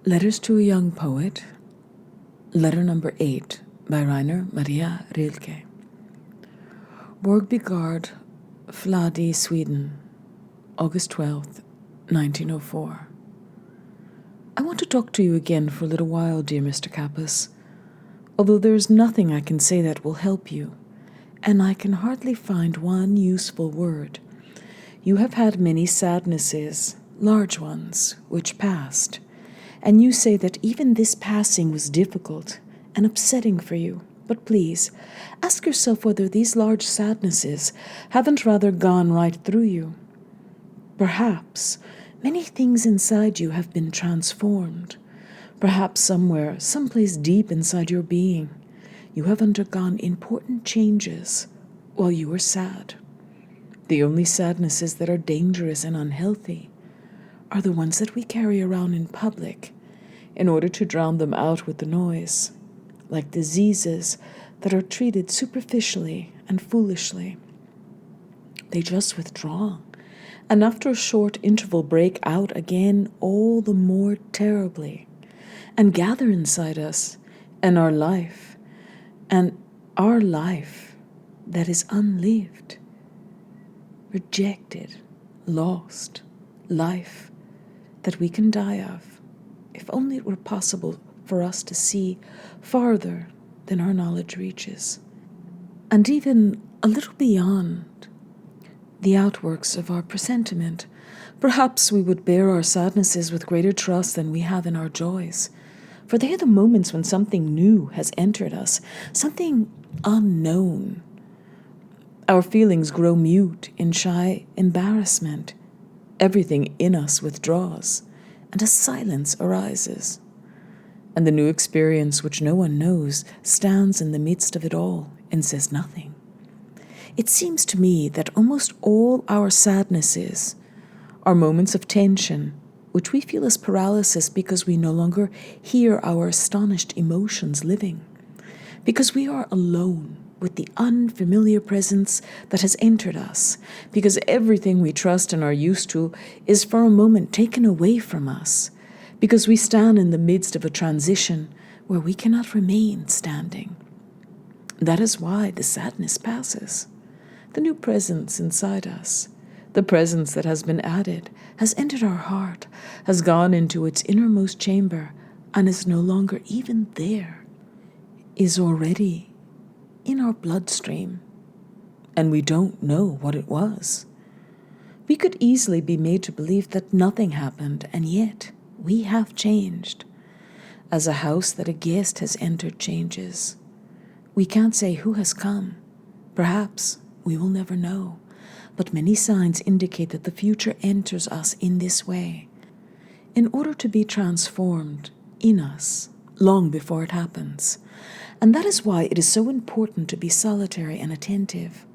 Letters to a Young Poet, letter number 8 by Rainer Maria Rilke. Borgbygard, Fladi, Sweden, August 12th, 1904. I want to talk to you again for a little while, dear Mr. Kappas, although there is nothing I can say that will help you, and I can hardly find one useful word. You have had many sadnesses, large ones, which passed, and you say that even this passing was difficult and upsetting for you. But please, ask yourself whether these large sadnesses haven't rather gone right through you. Perhaps many things inside you have been transformed. Perhaps somewhere, someplace deep inside your being, you have undergone important changes while you were sad. The only sadnesses that are dangerous and unhealthy are the ones that we carry around in public in order to drown them out with the noise, like diseases that are treated superficially and foolishly. They just withdraw, and after a short interval break out again all the more terribly, and gather inside us and our life that is unlived, rejected, lost, life that we can die of, if only it were possible for us to see farther than our knowledge reaches, and even a little beyond the outworks of our presentiment. Perhaps we would bear our sadnesses with greater trust than we have in our joys, for they are the moments when something new has entered us, something unknown. Our feelings grow mute in shy embarrassment. Everything in us withdraws, and a silence arises. And the new experience, which no one knows, stands in the midst of it all and says nothing. It seems to me that almost all our sadnesses are moments of tension, which we feel as paralysis because we no longer hear our astonished emotions living, because we are alone with the unfamiliar presence that has entered us, because everything we trust and are used to is for a moment taken away from us, because we stand in the midst of a transition where we cannot remain standing. That is why the sadness passes. The new presence inside us, the presence that has been added, has entered our heart, has gone into its innermost chamber, and is no longer even there, is already in our bloodstream, and we don't know what it was. We could easily be made to believe that nothing happened, and yet we have changed. As a house that a guest has entered changes. We can't say who has come. Perhaps we will never know, but many signs indicate that the future enters us in this way, in order to be transformed in us long before it happens. And that is why it is so important to be solitary and attentive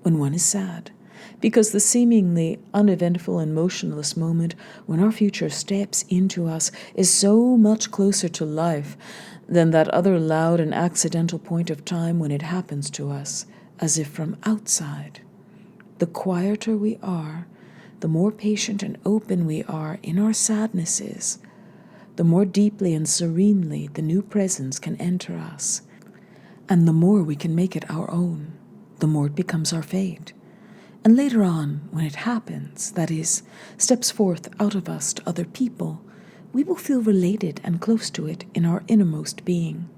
when one is sad, because the seemingly uneventful and motionless moment when our future steps into us is so much closer to life than that other loud and accidental point of time when it happens to us, as if from outside. The quieter we are, the more patient and open we are in our sadnesses, the more deeply and serenely the new presence can enter us, and the more we can make it our own, the more it becomes our fate. And later on, when it happens, that is, steps forth out of us to other people, we will feel related and close to it in our innermost being.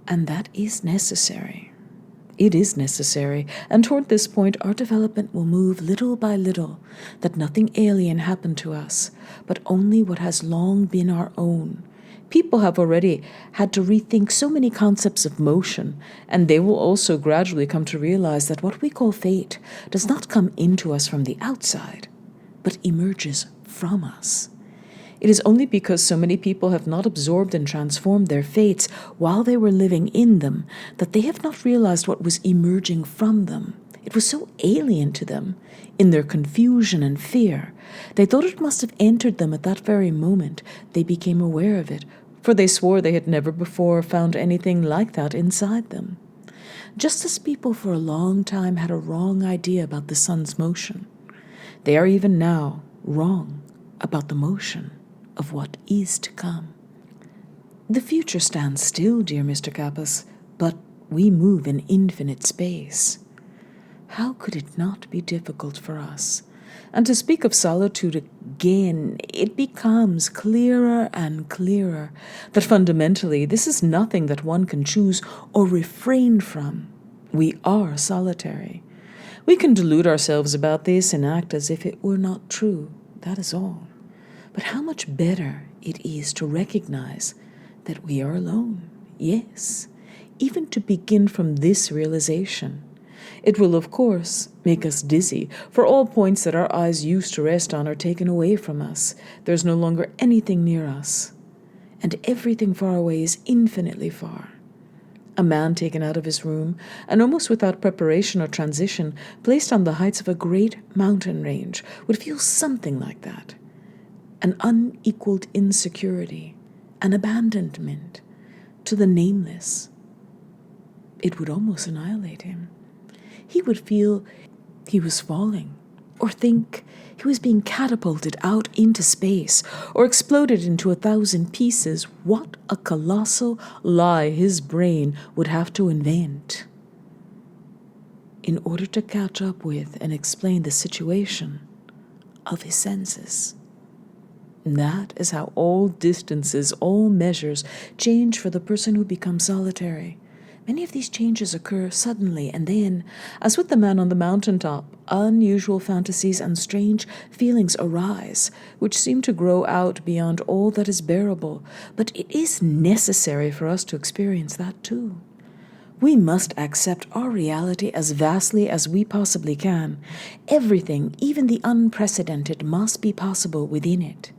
And that is necessary. It is necessary, and toward this point our development will move little by little, that nothing alien happen to us, but only what has long been our own. People have already had to rethink so many concepts of motion, and they will also gradually come to realize that what we call fate does not come into us from the outside, but emerges from us. It is only because so many people have not absorbed and transformed their fates while they were living in them that they have not realized what was emerging from them. It was so alien to them. In their confusion and fear, they thought it must have entered them at that very moment they became aware of it, for they swore they had never before found anything like that inside them. Just as people for a long time had a wrong idea about the sun's motion, they are even now wrong about the motion of what is to come. The future stands still, dear Mr. Kappas, but we move in infinite space. How could it not be difficult for us? And to speak of solitude again, it becomes clearer and clearer that fundamentally this is nothing that one can choose or refrain from. We are solitary. We can delude ourselves about this and act as if it were not true. That is all. But how much better it is to recognize that we are alone. Yes, even to begin from this realization. It will, of course, make us dizzy, for all points that our eyes used to rest on are taken away from us. There's no longer anything near us, and everything far away is infinitely far. A man taken out of his room, and almost without preparation or transition, placed on the heights of a great mountain range, would feel something like that. An unequaled insecurity, an abandonment to the nameless. It would almost annihilate him. He would feel he was falling, or think he was being catapulted out into space, or exploded into 1,000 pieces. What a colossal lie his brain would have to invent in order to catch up with and explain the situation of his senses. That is how all distances, all measures change for the person who becomes solitary. Many of these changes occur suddenly, and then, as with the man on the mountaintop, unusual fantasies and strange feelings arise, which seem to grow out beyond all that is bearable. But it is necessary for us to experience that too. We must accept our reality as vastly as we possibly can. Everything, even the unprecedented, must be possible within it.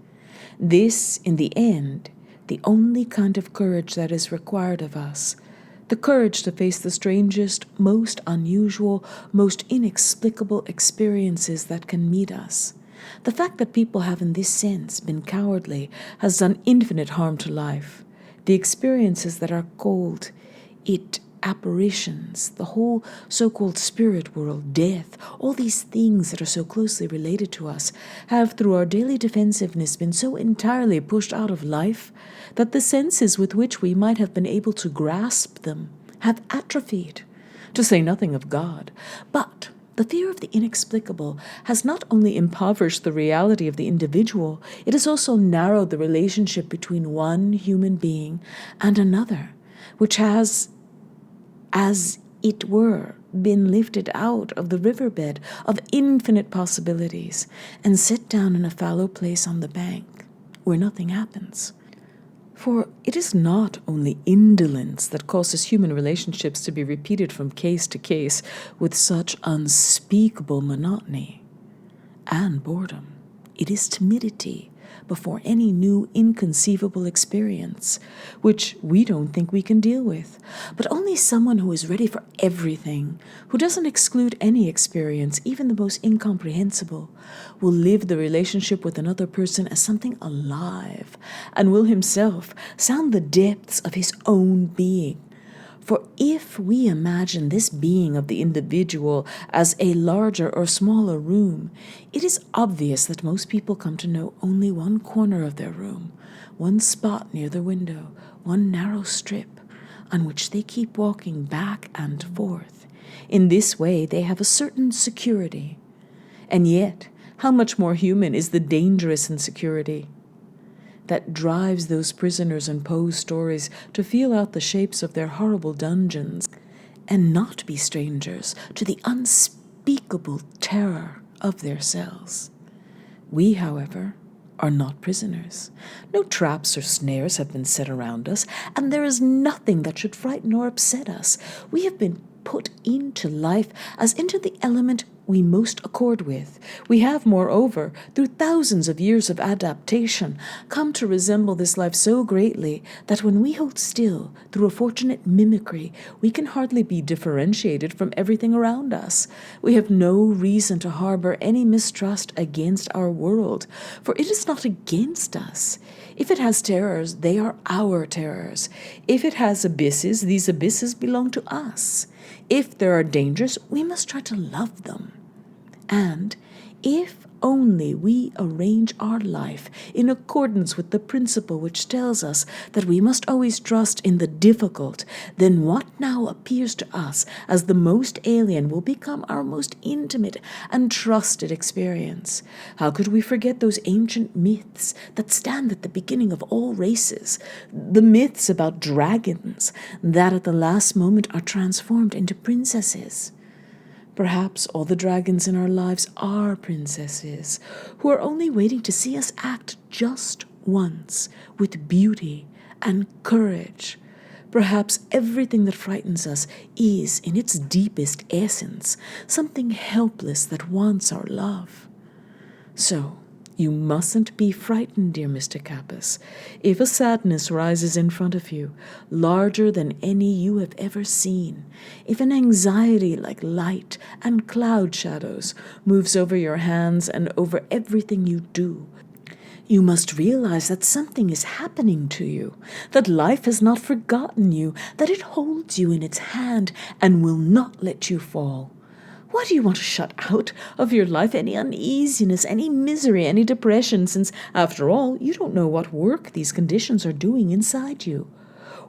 This, in the end, the only kind of courage that is required of us. The courage to face the strangest, most unusual, most inexplicable experiences that can meet us. The fact that people have in this sense been cowardly has done infinite harm to life. The experiences that are called apparitions, the whole so-called spirit world, death, all these things that are so closely related to us have, through our daily defensiveness, been so entirely pushed out of life that the senses with which we might have been able to grasp them have atrophied, to say nothing of God. But the fear of the inexplicable has not only impoverished the reality of the individual, it has also narrowed the relationship between one human being and another, which has, as it were, been lifted out of the riverbed of infinite possibilities and set down in a fallow place on the bank where nothing happens. For it is not only indolence that causes human relationships to be repeated from case to case with such unspeakable monotony and boredom. It is timidity before any new inconceivable experience, which we don't think we can deal with. But only someone who is ready for everything, who doesn't exclude any experience, even the most incomprehensible, will live the relationship with another person as something alive, and will himself sound the depths of his own being. For if we imagine this being of the individual as a larger or smaller room, it is obvious that most people come to know only one corner of their room, one spot near the window, one narrow strip on which they keep walking back and forth. In this way, they have a certain security. And yet, how much more human is the dangerous insecurity that drives those prisoners in Poe's stories to feel out the shapes of their horrible dungeons and not be strangers to the unspeakable terror of their cells. We, however, are not prisoners. No traps or snares have been set around us, and there is nothing that should frighten or upset us. We have been put into life as into the element we most accord with. We have, moreover, through thousands of years of adaptation, come to resemble this life so greatly that when we hold still, through a fortunate mimicry, we can hardly be differentiated from everything around us. We have no reason to harbor any mistrust against our world, for it is not against us. If it has terrors, they are our terrors. If it has abysses, these abysses belong to us. If there are dangers, we must try to love them. And if only we arrange our life in accordance with the principle which tells us that we must always trust in the difficult, then what now appears to us as the most alien will become our most intimate and trusted experience. How could we forget those ancient myths that stand at the beginning of all races? The myths about dragons that at the last moment are transformed into princesses. Perhaps all the dragons in our lives are princesses who are only waiting to see us act just once with beauty and courage. Perhaps everything that frightens us is, in its deepest essence, something helpless that wants our love. So, you mustn't be frightened, dear Mr. Capus. If a sadness rises in front of you, larger than any you have ever seen, if an anxiety like light and cloud shadows moves over your hands and over everything you do, you must realize that something is happening to you, that life has not forgotten you, that it holds you in its hand and will not let you fall. Why do you want to shut out of your life any uneasiness, any misery, any depression, since, after all, you don't know what work these conditions are doing inside you?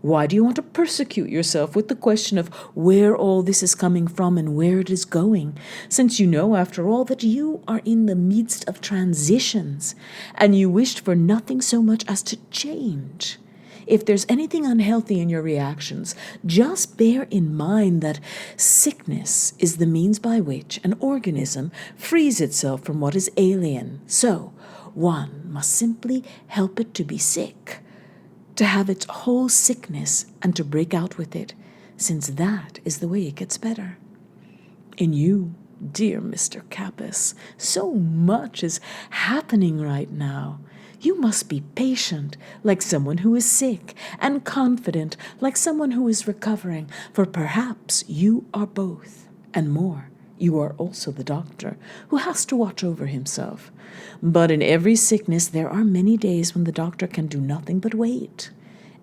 Why do you want to persecute yourself with the question of where all this is coming from and where it is going, since you know, after all, that you are in the midst of transitions, and you wished for nothing so much as to change? If there's anything unhealthy in your reactions, just bear in mind that sickness is the means by which an organism frees itself from what is alien. So, one must simply help it to be sick, to have its whole sickness and to break out with it, since that is the way it gets better. In you, dear Mr. Capus, so much is happening right now. You must be patient, like someone who is sick, and confident, like someone who is recovering, for perhaps you are both, and more. You are also the doctor, who has to watch over himself. But in every sickness there are many days when the doctor can do nothing but wait.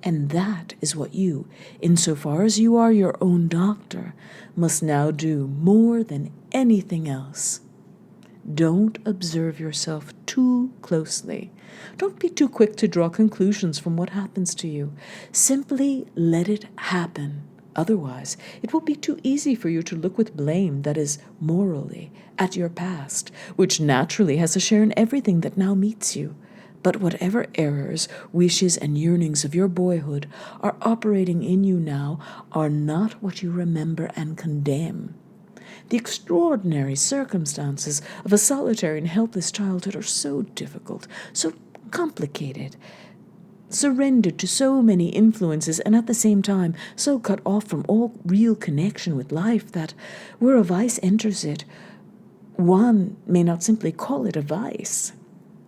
And that is what you, insofar as you are your own doctor, must now do more than anything else. Don't observe yourself too closely. Don't be too quick to draw conclusions from what happens to you. Simply let it happen. Otherwise, it will be too easy for you to look with blame, that is, morally, at your past, which naturally has a share in everything that now meets you. But whatever errors, wishes, and yearnings of your boyhood are operating in you now are not what you remember and condemn. The extraordinary circumstances of a solitary and helpless childhood are so difficult, so complicated, surrendered to so many influences, and at the same time so cut off from all real connection with life that, where a vice enters it, one may not simply call it a vice.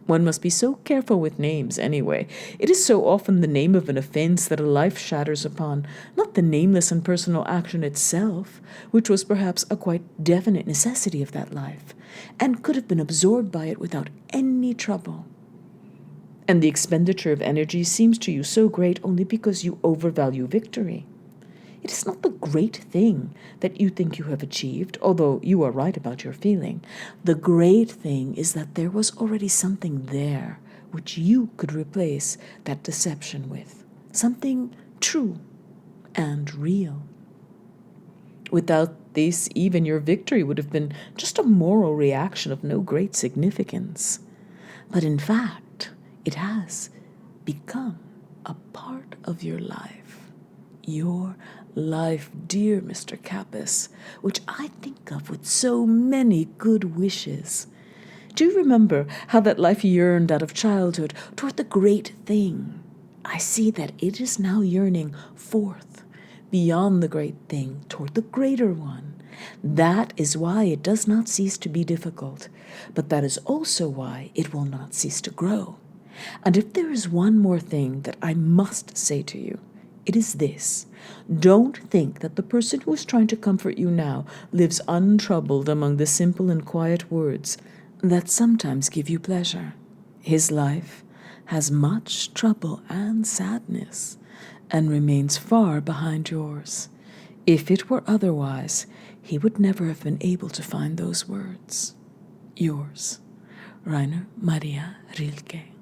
One must be so careful with names, anyway. It is so often the name of an offense that a life shatters upon, not the nameless and personal action itself, which was perhaps a quite definite necessity of that life, and could have been absorbed by it without any trouble. And the expenditure of energy seems to you so great only because you overvalue victory. It is not the great thing that you think you have achieved, although you are right about your feeling. The great thing is that there was already something there which you could replace that deception with, something true and real. Without this, even your victory would have been just a moral reaction of no great significance. But in fact, it has become a part of your life. Your life, dear Mr. Capus, which I think of with so many good wishes. Do you remember how that life yearned out of childhood toward the great thing? I see that it is now yearning forth, beyond the great thing, toward the greater one. That is why it does not cease to be difficult, but that is also why it will not cease to grow. And if there is one more thing that I must say to you, it is this: don't think that the person who is trying to comfort you now lives untroubled among the simple and quiet words that sometimes give you pleasure. His life has much trouble and sadness, and remains far behind yours. If it were otherwise, he would never have been able to find those words. Yours, Rainer Maria Rilke.